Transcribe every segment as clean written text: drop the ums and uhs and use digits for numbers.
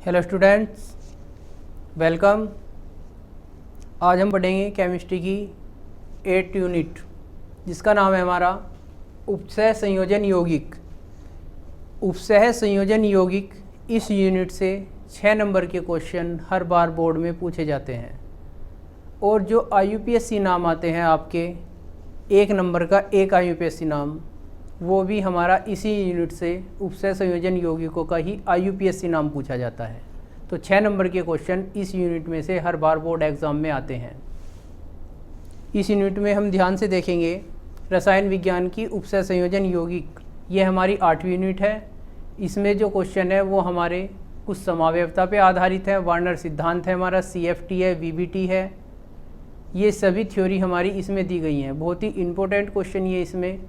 Hello students, welcome. आज हम पढ़ेंगे केमिस्ट्री की 8th यूनिट, जिसका नाम है हमारा उपसह संयोजन यौगिक। उपसह संयोजन यौगिक इस यूनिट से 6 नंबर के क्वेश्चन हर बार बोर्ड में पूछे जाते हैं और जो IUPAC नाम आते हैं आपके 1 नंबर का एक IUPAC नाम, वो भी हमारा इसी यूनिट से उपसह संयोजन यौगिकों का ही IUPAC नाम पूछा जाता है। तो 6 नंबर के क्वेश्चन इस यूनिट में से हर बार बोर्ड एग्ज़ाम में आते हैं। इस यूनिट में हम ध्यान से देखेंगे रसायन विज्ञान की उपसह संयोजन यौगिक। ये हमारी 8वीं यूनिट है। इसमें जो क्वेश्चन है वो हमारे कुछ समावयवता पे आधारित है। वार्नर सिद्धांत है हमारा, CFT है, VBT है। ये सभी थ्योरी हमारी इसमें दी गई हैं। बहुत ही इम्पोर्टेंट क्वेश्चन ये इसमें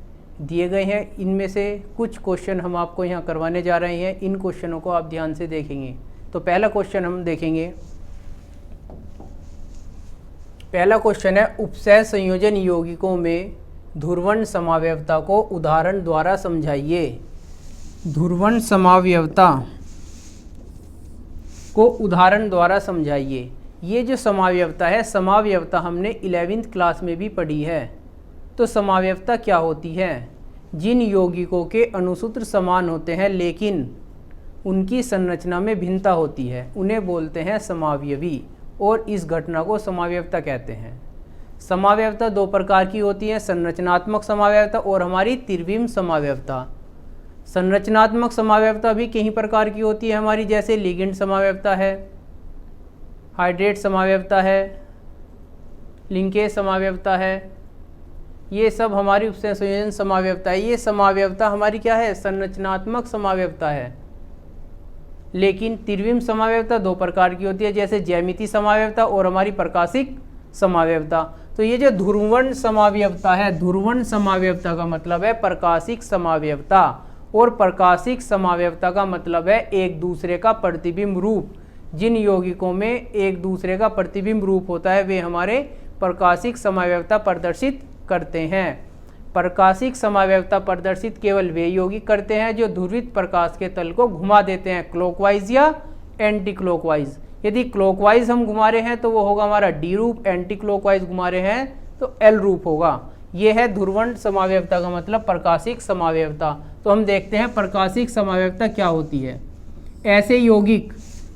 दिए गए हैं। इनमें से कुछ क्वेश्चन हम आपको यहाँ करवाने जा रहे हैं। इन क्वेश्चनों को आप ध्यान से देखेंगे। तो पहला क्वेश्चन हम देखेंगे। पहला क्वेश्चन है, उपसह संयोजन यौगिकों में ध्रुवण समावयवता को उदाहरण द्वारा समझाइए। ध्रुवण समावयवता को उदाहरण द्वारा समझाइए। ये जो समावयवता है, समावयवता हमने 11वीं क्लास में भी पढ़ी है। तो समावयवता क्या होती है? जिन यौगिकों के अणुसूत्र समान होते हैं लेकिन उनकी संरचना में भिन्नता होती है, उन्हें बोलते हैं समावयवी, और इस घटना को समावयवता कहते हैं। समावयवता 2 प्रकार की होती है, संरचनात्मक समावयवता और हमारी त्रिविम समावयवता। संरचनात्मक समावयवता भी कई प्रकार की होती है हमारी, जैसे लिगेंड समावयवता है, हाइड्रेट समावयवता है, लिंकेज समावयवता है। ये सब हमारी उपसह संयोजन समावयवता है। ये समावयवता हमारी क्या है? संरचनात्मक समावयवता है। लेकिन त्रिविम समावयवता 2 प्रकार की होती है, जैसे ज्यामितीय समावयवता और हमारी प्रकाशिक समावयवता। तो ये जो ध्रुवण समावयवता है, ध्रुवण समावयवता का मतलब है प्रकाशिक समावयवता, और प्रकाशिक समावयवता का मतलब है एक दूसरे का प्रतिबिंब रूप। जिन यौगिकों में एक दूसरे का प्रतिबिंब रूप होता है वे हमारे प्रकाशिक समावयवता प्रदर्शित करते हैं। प्रकाशिक समावयवता प्रदर्शित केवल वे यौगिक करते हैं जो ध्रुवित प्रकाश के तल को घुमा देते हैं, क्लॉकवाइज या एंटी क्लॉकवाइज। यदि क्लॉकवाइज हम घुमा रहे हैं तो वो होगा हमारा D रूप, एंटी क्लॉकवाइज घुमा रहे हैं तो L रूप होगा। ये है ध्रुवण समावयवता का मतलब प्रकाशिक समावयवता। तो हम देखते हैं प्रकाशिक समावयवता क्या होती है। ऐसे यौगिक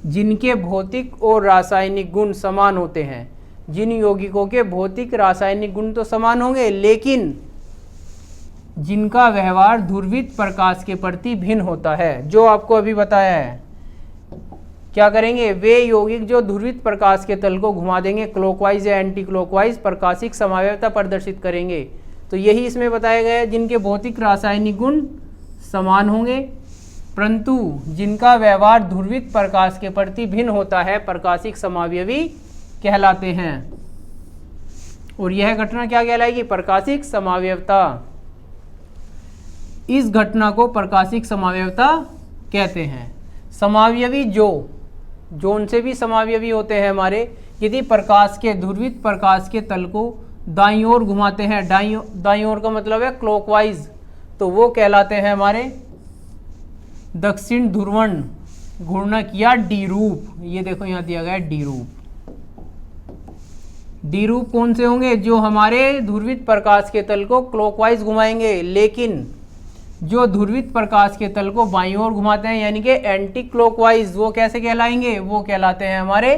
जिनके भौतिक और रासायनिक गुण समान होते हैं, जिन यौगिकों के भौतिक रासायनिक गुण तो समान होंगे लेकिन जिनका व्यवहार ध्रुवित प्रकाश के प्रति भिन्न होता है, जो आपको अभी बताया है, क्या करेंगे? वे यौगिक जो ध्रुवित प्रकाश के तल को घुमा देंगे, क्लॉकवाइज या एंटी क्लॉकवाइज, प्रकाशिक समावयवता प्रदर्शित करेंगे। तो यही इसमें बताया गया है, जिनके भौतिक रासायनिक गुण समान होंगे परंतु जिनका व्यवहार ध्रुवित प्रकाश के प्रति भिन्न होता है, प्रकाशिक समावयवी कहलाते हैं। और यह घटना क्या कहलाएगी? प्रकाशिक समावयवता। इस घटना को प्रकाशिक समावयवता कहते हैं। समावयवी जो उनसे भी समावयवी होते हैं हमारे, यदि प्रकाश के ध्रुवित प्रकाश के तल को दाईं ओर घुमाते हैं, दाईं ओर का मतलब है क्लॉकवाइज, तो वो कहलाते हैं हमारे दक्षिण ध्रुवण घूर्णक या D रूप। ये देखो यहाँ दिया गया है D रूप। D रूप कौन से होंगे? जो हमारे ध्रुवित प्रकाश के तल को क्लॉकवाइज घुमाएंगे लेकिन जो ध्रुवित प्रकाश के तल को बाईं ओर घुमाते हैं यानी कि एंटी क्लॉकवाइज, वो कैसे कहलाएंगे? वो कहलाते हैं हमारे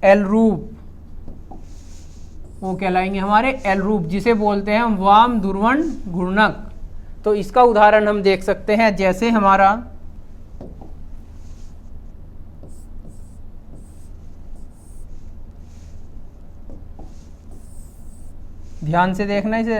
L रूप। वो कहलाएंगे हमारे L रूप, जिसे बोलते हैं हम वाम ध्रुवण घूर्णक। तो इसका उदाहरण हम देख सकते हैं, जैसे हमारा ध्यान से देखना इसे।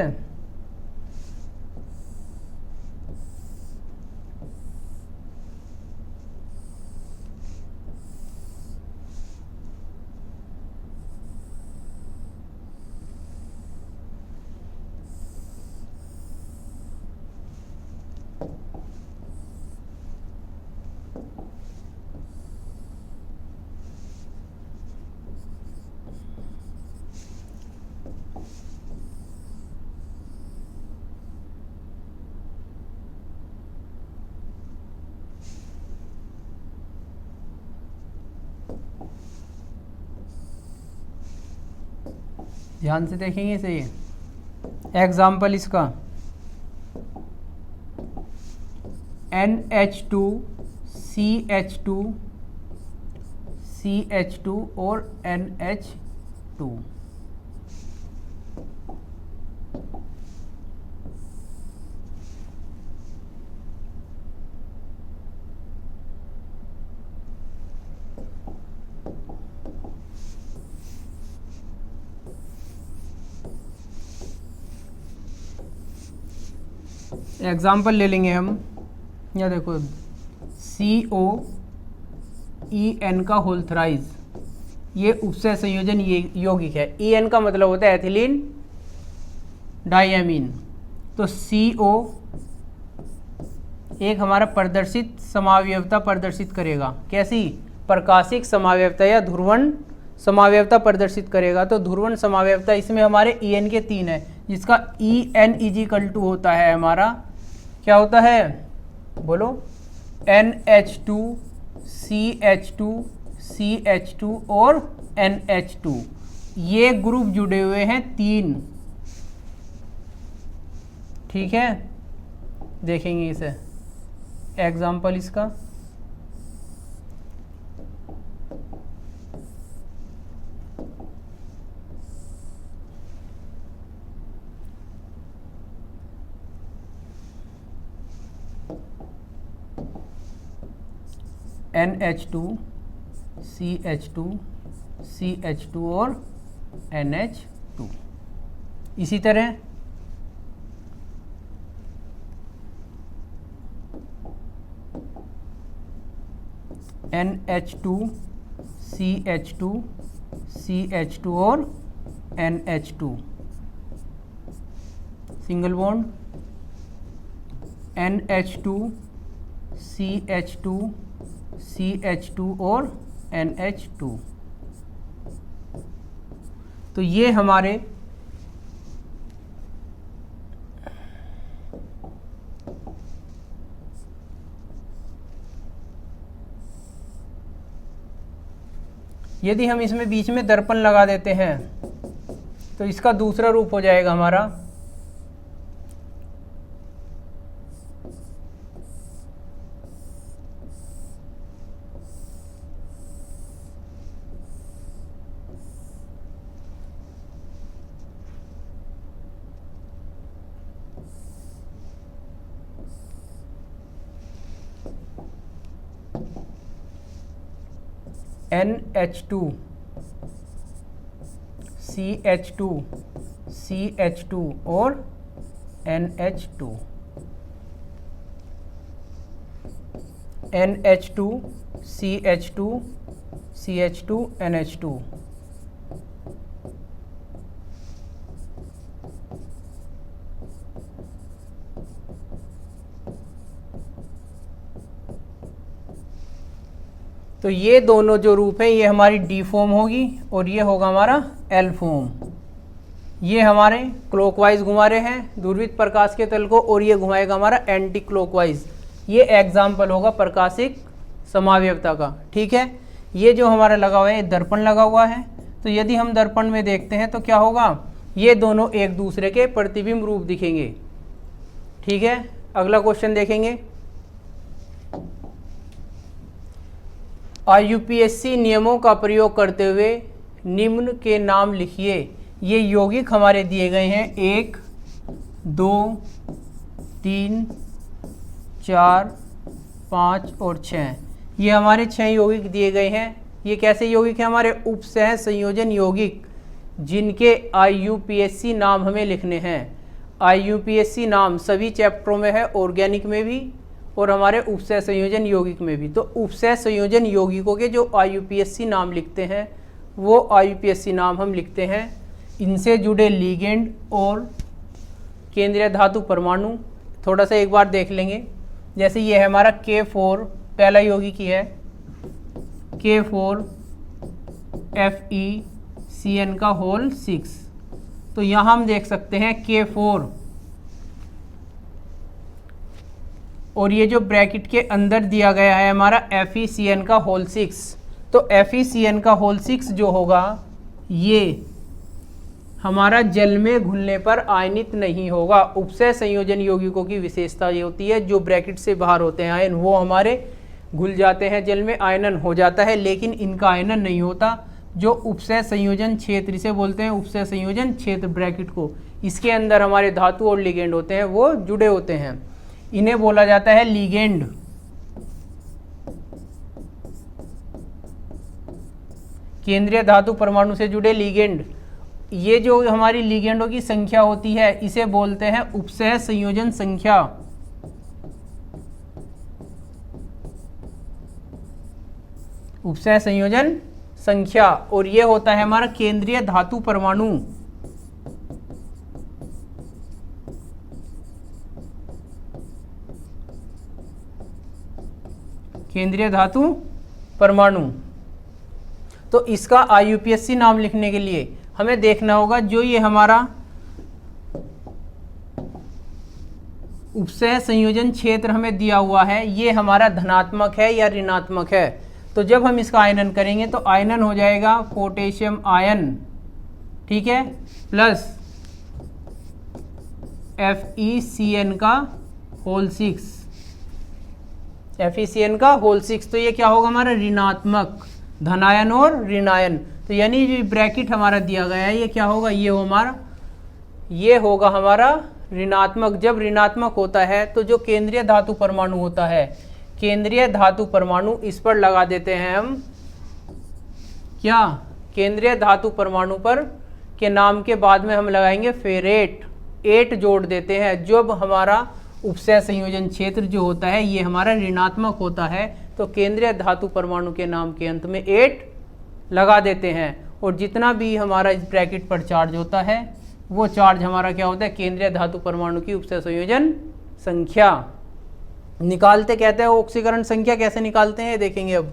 ध्यान से देखेंगे इसे। एग्जाम्पल इसका NH2 CH2 CH2 और NH2। एग्जाम्पल ले लेंगे हम। यहाँ देखो COEN का होल थ्राइज, ये उपसय संयोजन ये यौगिक है। EN का मतलब होता है एथिलीन डाइएमीन। तो CO एक हमारा प्रदर्शित समावयवता प्रदर्शित करेगा। कैसी? प्रकाशिक समावयवता या ध्रुवण समावयवता प्रदर्शित करेगा। तो ध्रुवण समावयवता इसमें हमारे EN के 3 है, जिसका EN = होता है हमारा, क्या होता है बोलो, NH2 CH2 CH2 और NH2। ये ग्रुप जुड़े हुए हैं 3। ठीक है, देखेंगे इसे। एग्जाम्पल इसका NH2 CH2 CH2 और NH2। इसी तरह NH2 CH2 CH2 और NH2 single bond, NH2 CH2 CH2 और NH2। तो ये हमारे यदि हम इसमें बीच में दर्पण लगा देते हैं तो इसका दूसरा रूप हो जाएगा हमारा NH2 CH2 CH2 और NH2 NH2 CH2 CH2 NH2। तो ये दोनों जो रूप है ये हमारी डी फॉर्म होगी और ये होगा हमारा एल फॉर्म। ये हमारे क्लॉकवाइज घुमा रहे हैं ध्रुवित प्रकाश के तल को और ये घुमाएगा हमारा एंटी क्लॉकवाइज। ये एग्जाम्पल होगा प्रकाशिक समावयवता का। ठीक है, ये जो हमारा लगा हुआ है दर्पण लगा हुआ है। तो यदि हम दर्पण में देखते हैं तो क्या होगा, ये दोनों एक दूसरे के प्रतिबिंब रूप दिखेंगे। ठीक है, अगला क्वेश्चन देखेंगे। IUPAC नियमों का प्रयोग करते हुए निम्न के नाम लिखिए। ये यौगिक हमारे दिए गए हैं 1 2 3 4 5 और 6। ये हमारे 6 यौगिक दिए गए हैं। ये कैसे यौगिक हैं? हमारे उपसह संयोजन यौगिक, जिनके IUPAC नाम हमें लिखने हैं। IUPAC नाम सभी चैप्टरों में है, ऑर्गेनिक में भी और हमारे उपसह संयोजन यौगिक में भी। तो उपसह संयोजन यौगिकों के जो IUPAC नाम लिखते हैं वो IUPAC नाम हम लिखते हैं। इनसे जुड़े लिगेंड और केंद्रीय धातु परमाणु थोड़ा सा एक बार देख लेंगे। जैसे ये है हमारा K4 पहला यौगिक ही है, K4 FeCN का होल 6। तो यहाँ हम देख सकते हैं K4 और ये जो ब्रैकेट के अंदर दिया गया है हमारा FeCN का होल 6। तो FeCN का होल 6 जो होगा ये हमारा जल में घुलने पर आयनित नहीं होगा। उपसय संयोजन यौगिकों की विशेषता ये होती है, जो ब्रैकेट से बाहर होते हैं आयन वो हमारे घुल जाते हैं जल में, आयनन हो जाता है, लेकिन इनका आयनन नहीं होता। जो उपसय संयोजन क्षेत्र, इसे बोलते हैं उपसय संयोजन क्षेत्र ब्रैकेट को, इसके अंदर हमारे धातु और लिगेंड होते हैं वो जुड़े होते हैं, इन्हें बोला जाता है लिगेंड। केंद्रीय धातु परमाणु से जुड़े लिगेंड, ये जो हमारी लिगेंडों की संख्या होती है इसे बोलते हैं उपसय संयोजन संख्या। उपसय संयोजन संख्या, और ये होता है हमारा केंद्रीय धातु परमाणु। केंद्रीय धातु परमाणु। तो इसका IUPAC नाम लिखने के लिए हमें देखना होगा, जो ये हमारा उपसय संयोजन क्षेत्र हमें दिया हुआ है ये हमारा धनात्मक है या ऋणात्मक है। तो जब हम इसका आयनन करेंगे तो आयनन हो जाएगा पोटेशियम आयन, ठीक है, प्लस FeCN का होल 6, FeCN का होल 6। तो ये क्या होगा हमारा ऋणात्मक, धनायन और ऋणायन। तो यानी जो ब्रैकेट हमारा दिया गया है ये क्या होगा, ये होगा हमारा ऋणात्मक। जब ऋणात्मक होता है तो जो केंद्रीय धातु परमाणु होता है, केंद्रीय धातु परमाणु, इस पर लगा देते हैं हम क्या, केंद्रीय धातु परमाणु पर के नाम के बाद में हम लगाएंगे फेरेट, 8 जोड़ देते हैं। जब हमारा उपसय संयोजन क्षेत्र जो होता है ये हमारा ऋणात्मक होता है तो केंद्रीय धातु परमाणु के नाम के अंत में 8 लगा देते हैं, और जितना भी हमारा इस ब्रैकेट पर चार्ज होता है वो चार्ज हमारा क्या होता है, केंद्रीय धातु परमाणु की उपसय संयोजन संख्या। निकालते कहते हैं ऑक्सीकरण संख्या, कैसे निकालते हैं देखेंगे। अब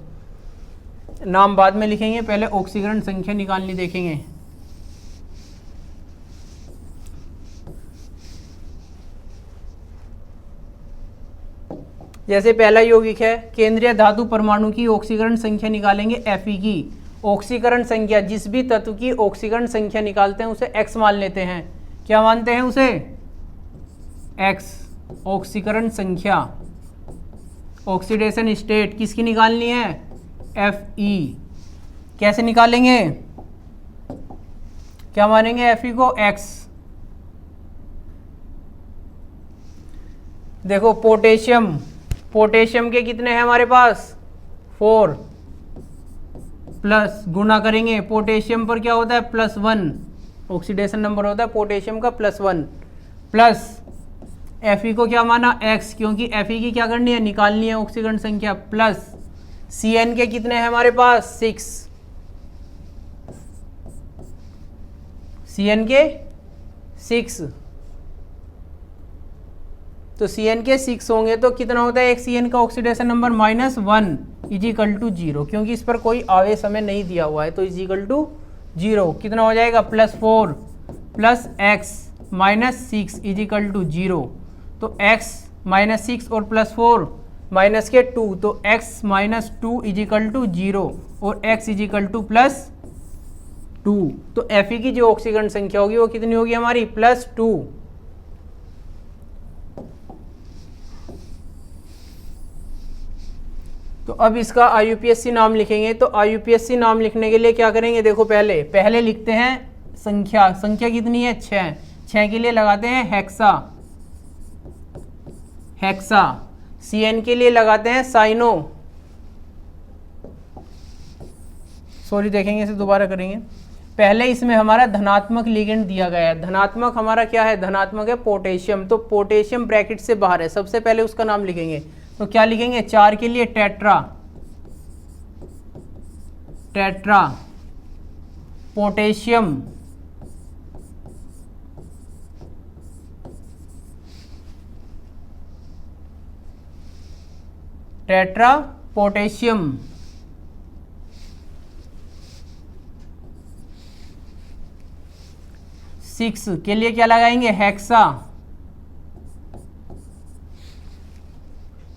नाम बाद में लिखेंगे, पहले ऑक्सीकरण संख्या निकालनी देखेंगे। जैसे पहला यौगिक है, केंद्रीय धातु परमाणु की ऑक्सीकरण संख्या निकालेंगे Fe की। ऑक्सीकरण संख्या, जिस भी तत्व की ऑक्सीकरण संख्या निकालते हैं उसे x मान लेते हैं। क्या मानते हैं उसे, x। ऑक्सीकरण संख्या, ऑक्सीडेशन स्टेट किसकी निकालनी है, Fe। कैसे निकालेंगे, क्या मानेंगे Fe को, x। देखो पोटेशियम, पोटेशियम के कितने हैं हमारे पास, 4, प्लस गुणा करेंगे, पोटेशियम पर क्या होता है +1, ऑक्सीडेशन नंबर होता है पोटेशियम का +1, प्लस Fe को क्या माना, x, क्योंकि Fe की क्या करनी है, निकालनी है ऑक्सीकरण संख्या, प्लस Cn के कितने हैं हमारे पास, 6, Cn के 6। तो Cn के 6 होंगे तो कितना होता है, एक Cn का ऑक्सीडेशन नंबर -1 = 0, क्योंकि इस पर कोई आवेश हमें नहीं दिया हुआ है, तो = 0। कितना हो जाएगा, +4 प्लस x -6 = 0। तो x -6 और +4 माइनस के 2, तो x -2 = 0 और x = +2। तो Fe की जो ऑक्सीकरण संख्या होगी वो कितनी होगी हमारी, +2। तो अब इसका IUPAC नाम लिखेंगे। तो IUPAC नाम लिखने के लिए क्या करेंगे, देखो पहले लिखते हैं संख्या। संख्या कितनी है, 6 के लिए लगाते हैं हेक्सा। Cn के लिए लगाते हैं साइनो, देखेंगे इसे दोबारा करेंगे। पहले इसमें हमारा धनात्मक लिगेंड दिया गया है। धनात्मक हमारा क्या है, धनात्मक है पोटेशियम। तो पोटेशियम ब्रैकेट से बाहर है, सबसे पहले उसका नाम लिखेंगे। तो क्या लिखेंगे, 4 के लिए टेट्रा पोटेशियम। Tetra potassium. 6 के लिए क्या लगाएंगे, हेक्सा।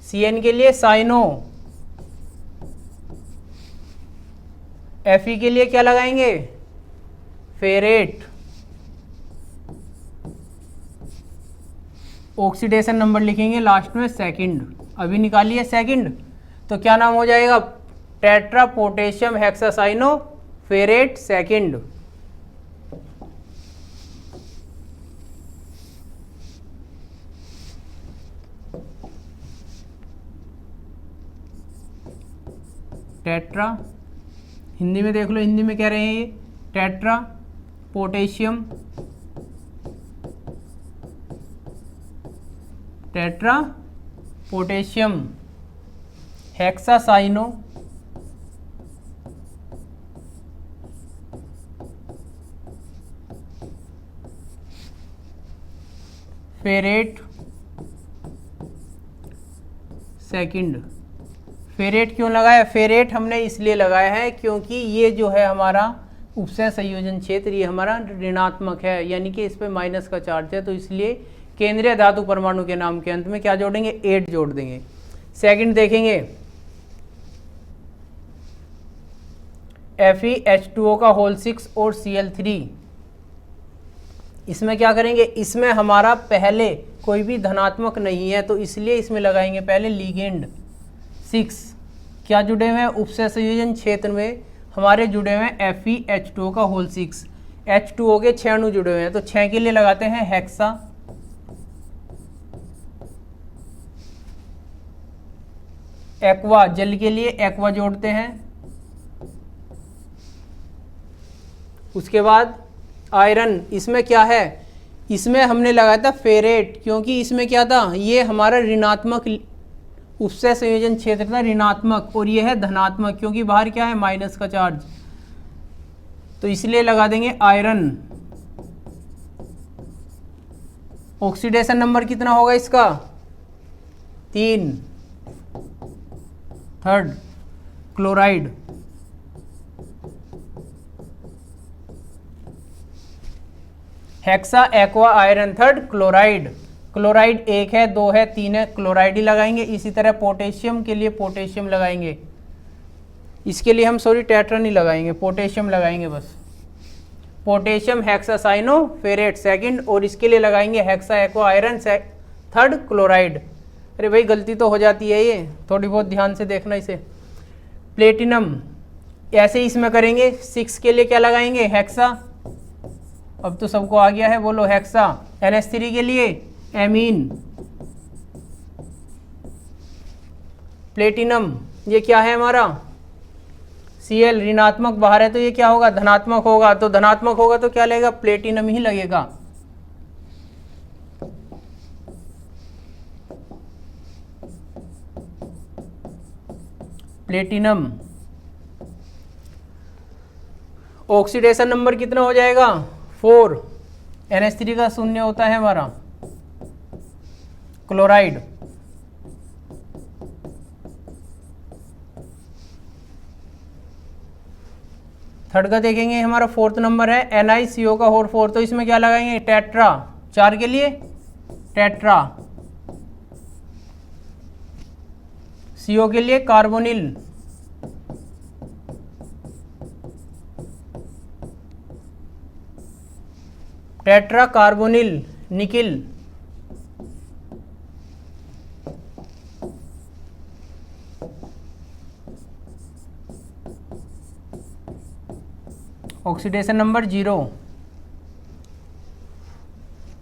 Cn के लिए साइनो। Fe के लिए क्या लगाएंगे, फेरेट। ऑक्सीडेशन नंबर लिखेंगे लास्ट में सेकंड, अभी निकालिए सेकंड, तो क्या नाम हो जाएगा, tetra potassium hexacyano ferrate second. Tetra, Hindi में देख लो, हिंदी में कह रहे हैं ये tetra potassium, tetra potassium hexacyano ferrate second. Ferrate क्यों लगाया, फेरेट हमने इसलिए लगाया है क्योंकि ये जो है हमारा उपसय संयोजन क्षेत्र, ये हमारा ऋणात्मक है, यानी कि इस पे माइनस का चार्ज है, तो इसलिए केंद्रीय धातु परमाणु के नाम के अंत में क्या जोड़ेंगे, 8 जोड़ देंगे। सेकंड देखेंगे FeH2O का होल 6 और Cl3, इसमें क्या करेंगे, इसमें हमारा पहले कोई भी धनात्मक नहीं है, तो इसलिए इसमें लगाएंगे पहले लिगेंड 6। क्या जुड़े हुए हैं, उपसय संयोजन क्षेत्र में हमारे जुड़े हुए हैं FeH2O का होल 6, H2O के 6 अणु जुड़े हुए हैं, तो 6 के लिए लगाते हैं हेक्सा, एक्वा, जल के लिए एक्वा जोड़ते हैं, उसके बाद आयरन, इसमें क्या है, इसमें हमने लगाया था फेरेट, क्योंकि इसमें क्या था, ये हमारा ऋणात्मक उपसय संयोजन क्षेत्र था, ऋणात्मक, और ये है धनात्मक, क्योंकि बाहर क्या है, माइनस का चार्ज, तो इसलिए लगा देंगे आयरन। ऑक्सीडेशन नंबर कितना होगा इसका, 3, third chloride, hexa aqua iron third chloride, chloride 1 है, 2 है, 3 है, क्लोराइड ही लगाएंगे। इसी तरह पोटेशियम के लिए पोटेशियम लगाएंगे, इसके लिए हम सॉरी टेट्रा नहीं लगाएंगे, पोटेशियम लगाएंगे बस, पोटेशियम हेक्सासाइनो फेरेट सेकंड, और इसके लिए लगाएंगे hexa aqua iron third chloride. अरे भाई गलती तो हो जाती है, ये थोड़ी बहुत ध्यान से देखना इसे। प्लेटिनम, ऐसे ही इसमें करेंगे, 6 के लिए क्या लगाएंगे, हेक्सा, अब तो सबको आ गया है, बोलो हेक्सा। NH3 के लिए एमीन। प्लेटिनम ये क्या है हमारा, Cl, ऋणात्मक बाहर है तो ये क्या होगा, धनात्मक होगा, तो धनात्मक होगा तो क्या लगेगा, प्लेटिनम ही लगेगा। प्लेटिनम। ऑक्सीडेशन नंबर कितना हो जाएगा, 4, NH3 का 0 होता है हमारा, क्लोराइड। थर्ड का देखेंगे, हमारा 4th नंबर है NiCO का और 4, तो इसमें क्या लगाएंगे, टेट्रा, 4 के लिए टेट्रा, CO के लिए carbonyl, tetra carbonyl nickel, oxidation number 0।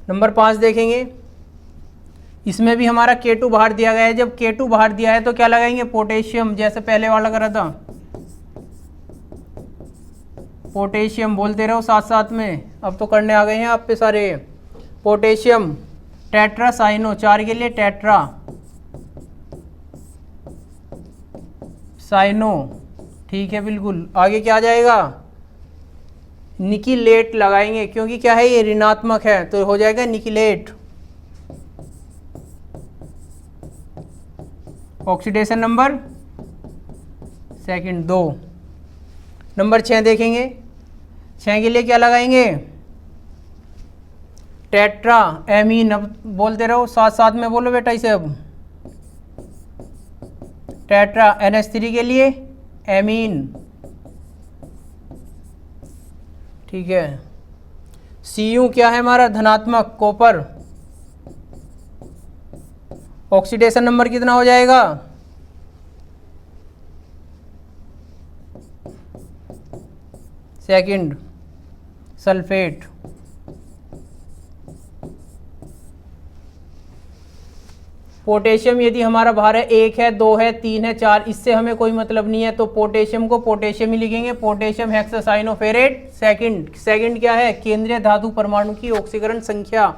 Number 5 देखेंगे, इसमें भी हमारा K2 बाहर दिया गया है, जब K2 बाहर दिया है तो क्या लगाएंगे, पोटेशियम, जैसे पहले वाला करा था, पोटेशियम बोलते रहो साथ साथ में, अब तो करने आ गए हैं आप पे सारे। पोटेशियम, टेट्रा साइनो, 4 के लिए टेट्रा साइनो, ठीक है बिल्कुल। आगे क्या आ जाएगा, निकिलेट लगाएंगे, क्योंकि क्या है ये ऋणात्मक है, तो हो जाएगा nickelate. Oxidation number second 2। Number 6 देखेंगे, 6 के लिए क्या लगाएंगे, टेट्रा एमीन, अब बोलते रहो साथ साथ में बोलो बेटा इसे, अब टेट्रा NH3 के लिए एमीन, ठीक है। Cu क्या है हमारा, धनात्मक, कॉपर, ऑक्सीडेशन नंबर कितना हो जाएगा? Second sulphate. पोटेशियम यदि हमारा भार है 1 है 2 है 3 है 4, इससे हमें कोई मतलब नहीं है, तो पोटेशियम को पोटेशियम ही लिखेंगे, पोटेशियम हेक्सासाइनोफेरेट। सेकंड क्या है? केंद्रीय धातु परमाणु की ऑक्सीकरण संख्या।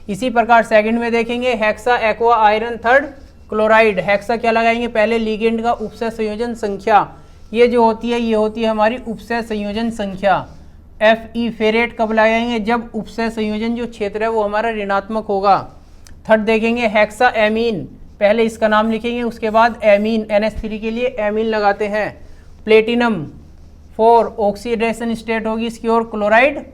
इसी प्रकार सेकंड में देखेंगे hexa aqua iron third chloride. Hexa क्या लगाएंगे? पहले लिगेंड का उपसय संयोजन संख्या, ये जो होती है ये होती है हमारी उपसय संयोजन संख्या। Fe फेरेट कब लगाएंगे? जब उपसय संयोजन जो क्षेत्र है वो हमारा ऋणात्मक होगा। थर्ड देखेंगे हेक्सा एमीन, पहले इसका नाम लिखेंगे उसके बाद एमीन, NH3 के लिए एमीन लगाते हैं। प्लेटिनम 4 ऑक्सीडेशन स्टेट होगी इसकी, और क्लोराइड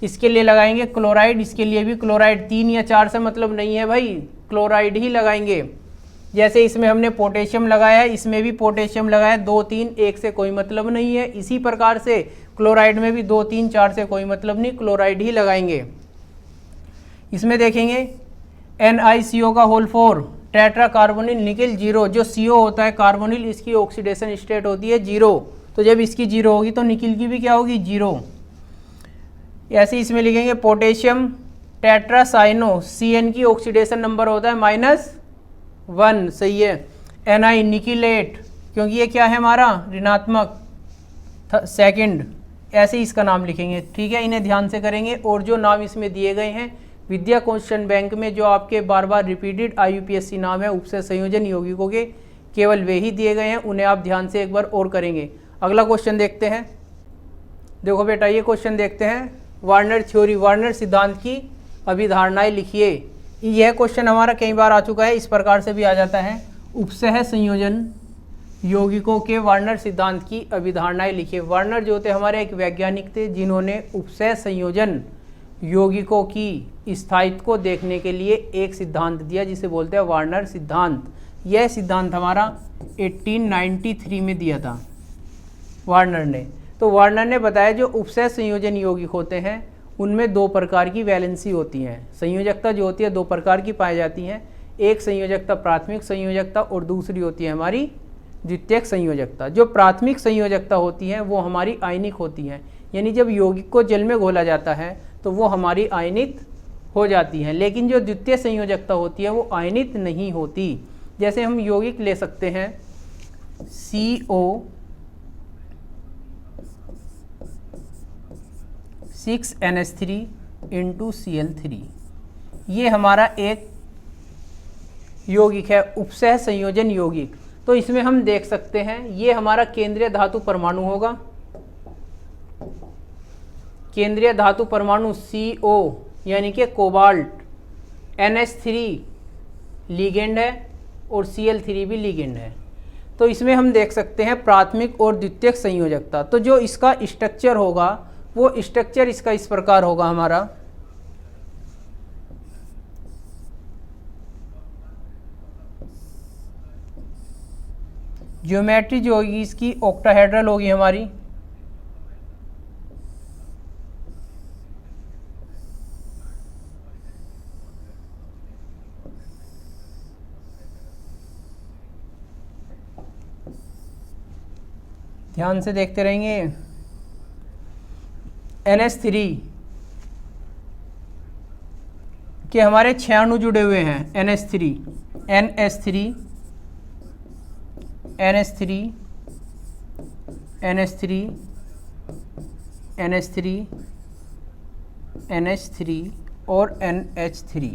इसके लिए लगाएंगे क्लोराइड, इसके लिए भी क्लोराइड। 3 या 4 से मतलब नहीं है भाई, क्लोराइड ही लगाएंगे। जैसे इसमें हमने पोटेशियम लगाया है, इसमें भी पोटेशियम लगाया, 2 3 1 से कोई मतलब नहीं है। इसी प्रकार से क्लोराइड में भी 2 3 4 से कोई मतलब नहीं, क्लोराइड ही लगाएंगे। इसमें देखेंगे NiCO का होल 4 टेट्रा कार्बोनिल निकिल 0, जो CO होता है कार्बोनिल, इसकी ऑक्सीडेशन स्टेट होती है 0, तो जब इसकी 0 होगी तो निकिल की भी क्या होगी? 0। ऐसे इसमें लिखेंगे पोटेशियम टेट्रासाइनो, CN की ऑक्सीडेशन नंबर होता है -1, सही है। Ni निकिलेट, क्योंकि ये क्या है हमारा? ऋणात्मक, सेकंड। ऐसे ही इसका नाम लिखेंगे, ठीक है, इन्हें ध्यान से करेंगे। और जो नाम इसमें दिए गए हैं विद्या क्वेश्चन बैंक में, जो आपके बार बार रिपीटेड IUPAC नाम है उपसय संयोजन यौगिकों के, केवल वे ही दिए गए हैं, उन्हें आप ध्यान से एक बार और करेंगे। अगला क्वेश्चन देखते हैं। देखो बेटा ये क्वेश्चन देखते हैं, वार्नर थ्योरी, वार्नर सिद्धांत की अभिधारणाएं लिखिए। यह क्वेश्चन हमारा कई बार आ चुका है, इस प्रकार से भी आ जाता है। उपसय संयोजन यौगिकों के वार्नर सिद्धांत की अभिधारणाएं लिखिए। वार्नर जो थे हमारे एक वैज्ञानिक थे, जिन्होंने उपसय संयोजन यौगिकों की स्थायित्व को देखने के लिए एक सिद्धांत दिया, जिसे बोलते हैं वार्नर सिद्धांत। यह सिद्धांत हमारा 1893 में दिया था वार्नर ने। तो वार्नर ने बताया जो उपसय संयोजन यौगिक होते हैं उनमें 2 प्रकार की वैलेंसी होती हैं। संयोजकता जो होती है 2 प्रकार की पाई जाती हैं, एक संयोजकता प्राथमिक संयोजकता और दूसरी होती है हमारी द्वितीयक संयोजकता। जो प्राथमिक संयोजकता होती है वो हमारी आयनिक होती है, यानी जब यौगिक को जल में घोला जाता है तो वो हमारी आयनित हो जाती हैं। लेकिन जो द्वितीय संयोजकता होती है वो आयनित नहीं होती। जैसे हम यौगिक ले सकते हैं CO6NH3 × Cl3, ये हमारा एक यौगिक है उपसय संयोजन यौगिक। तो इसमें हम देख सकते हैं ये हमारा केंद्रीय धातु परमाणु होगा, केंद्रीय धातु परमाणु CO यानी कि कोबाल्ट, NH3 लिगेंड है और Cl3 भी लिगेंड है। तो इसमें हम देख सकते हैं प्राथमिक और द्वितीयक संयोजकता। तो जो इसका स्ट्रक्चर होगा वो स्ट्रक्चर इसका इस प्रकार होगा हमारा, ज्योमेट्री जो होगी इसकी ऑक्टाहेड्रल होगी हमारी। ध्यान से देखते रहेंगे। NH3 के हमारे 6 अणु जुड़े हुए हैं। NH3 NH3 NH3 NH3 NH3 NH3 और NH3,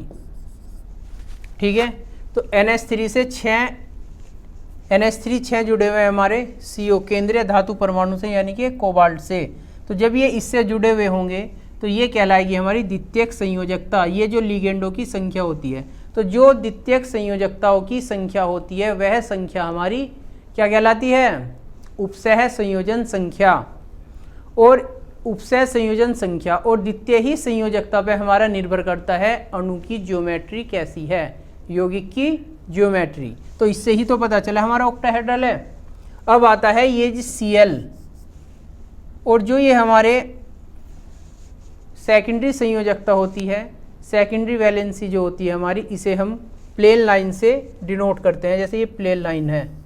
ठीक है। तो NH3 से 6 जुड़े हुए हैं हमारे CO केंद्रीय धातु परमाणु से, यानी कि कोबाल्ट से। तो जब ये इससे जुड़े हुए होंगे तो ये कहलाएगी हमारी द्वितीयक संयोजकता। ये जो लिगेंडों की संख्या होती है, तो जो द्वितीयक संयोजकताओं की संख्या होती है वह संख्या हमारी क्या कहलाती है? उपसय संयोजन संख्या। और उपसय संयोजन संख्या और द्वितीय ही संयोजकता पे हमारा निर्भर करता है अणु की ज्योमेट्री कैसी है, यौगिक की ज्योमेट्री। तो इससे ही तो पता चला हमारा ऑक्टाहेड्रल है। अब आता है ये जी Cl, और जो ये हमारे सेकेंडरी संयोजकता होती है, सेकेंडरी वैलेंसी जो होती है हमारी, इसे हम प्लेन लाइन से डिनोट करते हैं, जैसे ये प्लेन लाइन है।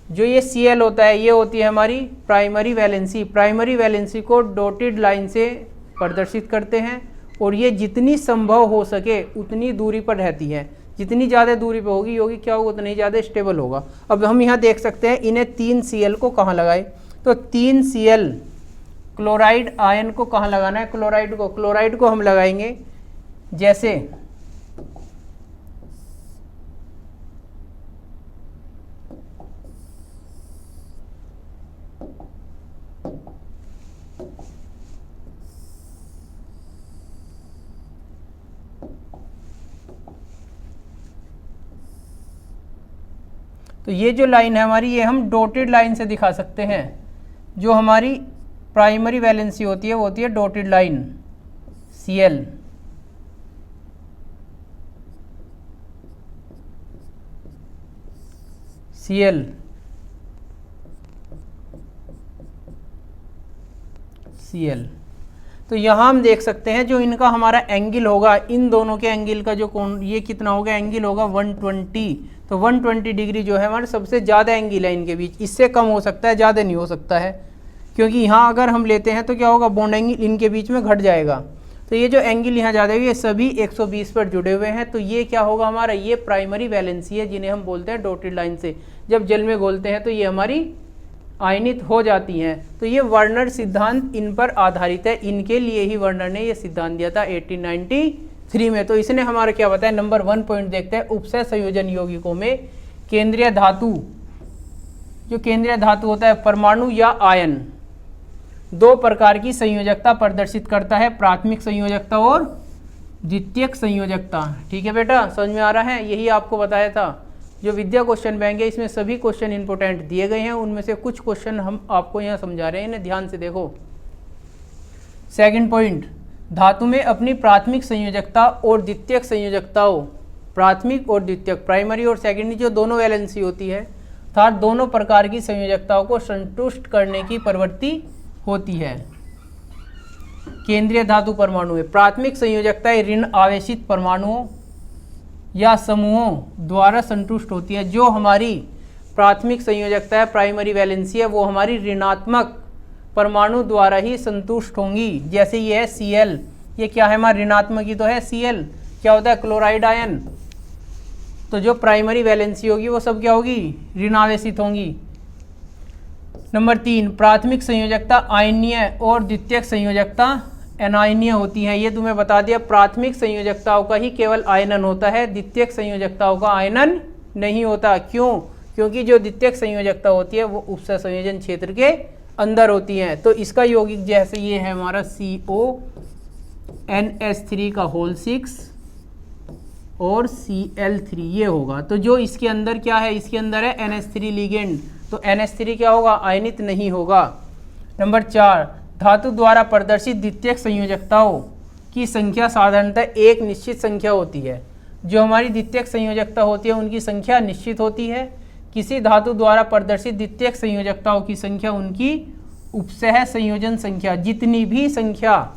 जो ये Cl होता है ये होती है हमारी प्राइमरी वैलेंसी। प्राइमरी वैलेंसी को डॉटेड लाइन से प्रदर्शित करते हैं और ये जितनी संभव हो सके उतनी दूरी पर रहती है। जितनी ज़्यादा दूरी पर होगी क्या होगा, उतना ही ज़्यादा स्टेबल होगा। अब हम यहाँ देख सकते हैं इन्हें 3 Cl को कहाँ लगाए, तो 3 Cl क्लोराइड आयन को कहाँ लगाना है, क्लोराइड को हम लगाएंगे जैसे तो ये जो लाइन है हमारी, ये हम डॉटेड लाइन से दिखा सकते हैं। जो हमारी प्राइमरी वैलेंसी होती है वो होती है डॉटेड लाइन Cl। तो यहाँ हम देख सकते हैं जो इनका हमारा एंगल होगा, इन दोनों के एंगल का जो कोण, ये कितना होगा, एंगल होगा 120। तो 120 डिग्री जो है हमारा सबसे ज़्यादा एंगल है इनके बीच। इससे कम हो सकता है, ज़्यादा नहीं हो सकता है, क्योंकि यहाँ अगर हम लेते हैं तो क्या होगा, बॉन्ड एंगल इनके बीच में घट जाएगा। तो ये जो एंगल यहाँ ज़्यादा है ये सभी 120 पर जुड़े हुए हैं। तो ये क्या होगा हमारा, ये प्राइमरी वैलेंसी है, जिन्हें हम बोलते हैं डॉटेड लाइन से जब जल में घोलते हैं तो ये हमारी आयनित हो जाती हैं। तो ये वर्नर सिद्धांत इन पर आधारित है। इनके लिए ही वर्नर ने ये सिद्धांत दिया था 1893 में। तो इसने हमारा क्या बताया, नंबर 1 पॉइंट देखते हैं। उपसय संयोजन यौगिकों में केंद्रीय धातु, जो केंद्रीय धातु होता है परमाणु या आयन, 2 प्रकार की संयोजकता प्रदर्शित करता है, प्राथमिक संयोजकता और द्वितीयक संयोजकता। ठीक है बेटा, समझ में आ रहा है, यही आपको बताया था। जो विद्या क्वेश्चन बैंक है इसमें सभी क्वेश्चन इंपोर्टेंट दिए गए हैं, उनमें से कुछ क्वेश्चन हम आपको यहाँ समझा रहे हैं, इन्हें ध्यान से देखो। सेकंड पॉइंट, धातु में अपनी प्राथमिक संयोजकता और द्वितीयक संयोजकताओं, प्राथमिक और द्वितीयक, प्राइमरी और सेकेंडरी जो दोनों वैलेंसी होती है, अर्थात दोनों प्रकार की संयोजकताओं को संतुष्ट करने की प्रवृत्ति होती है। केंद्रीय धातु परमाणु में प्राथमिक संयोजकता ऋण आवेशित परमाणुओं या समूहों द्वारा संतुष्ट होती है। जो हमारी प्राथमिक संयोजकता है, प्राइमरी वैलेंसी है, वो हमारी ऋणात्मक परमाणु द्वारा ही संतुष्ट होंगी। जैसे ये है Cl, ये क्या है हमारा ऋणात्मक ही तो है Cl, क्या होता है क्लोराइड आयन। तो जो प्राइमरी वैलेंसी होगी वो सब क्या होगी, ऋणावेशित होंगी। नंबर 3, प्राथमिक संयोजकता आयनीय और द्वितीयक संयोजकता एनायनीय होती है। ये तुम्हें बता दिया, प्राथमिक संयोजकताओं का ही केवल आयनन होता है, द्वितीयक संयोजकताओं का आयनन नहीं होता। क्यों? क्योंकि जो द्वितीयक संयोजकता होती है वो उपसय संयोजन क्षेत्र के अंदर होती हैं। तो इसका यौगिक जैसे ये है हमारा CONH3 का होल 6 और Cl3 ये होगा। तो जो इसके अंदर क्या है, इसके अंदर है NH3 लिगेंड, तो NH3 क्या होगा, आयनित नहीं होगा। नंबर 4, धातु द्वारा प्रदर्शित द्वितीयक संयोजकताओं की संख्या साधारणतः एक निश्चित संख्या होती है। जो हमारी द्वितीयक संयोजकता होती है उनकी संख्या निश्चित होती है। किसी धातु द्वारा प्रदर्शित द्वितीयक संयोजकताओं की संख्या उनकी उपसह संयोजन संख्या, जितनी भी संख्या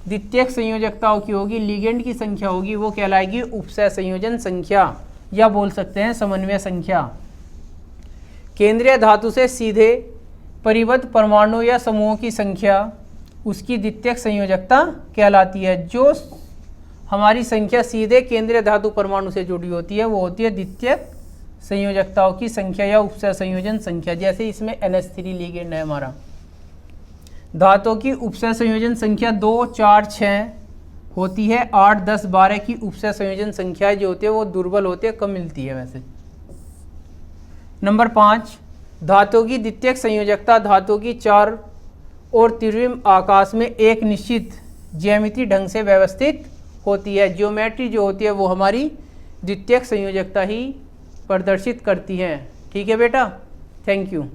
द्वितीयक संयोजकताओं की होगी, लिगेंड की संख्या होगी, वो कहलाएगी उपसह संयोजन संख्या, या बोल सकते हैं समन्वय संख्या। केंद्रीय धातु से सीधे परिबद्ध परमाणु या समूहों की संख्या उसकी द्वितीयक संयोजकता कहलाती है। जो हमारी संख्या सीधे केंद्रीय धातु परमाणु से जुड़ी होती है वो होती है द्वितीयक संयोजकताओं की संख्या या उपसह संयोजन संख्या। जैसे इसमें NH3 लिगेंड है हमारा। धातुओं की उपसह संयोजन संख्या 2, 4, 6 होती है। 8, 10, 12 की उपसह संयोजन संख्याएं जो होती है वो दुर्बल होती है, कम मिलती है वैसे। नंबर 5, धातुओं की द्वितीयक संयोजकता धातुओं की 4 और त्रिविम आकाश में एक निश्चित ज्यामिति ढंग से व्यवस्थित होती है। ज्योमेट्री जो होती है वो हमारी द्वितीयक संयोजकता ही प्रदर्शित करती है। ठीक है बेटा, थैंक यू।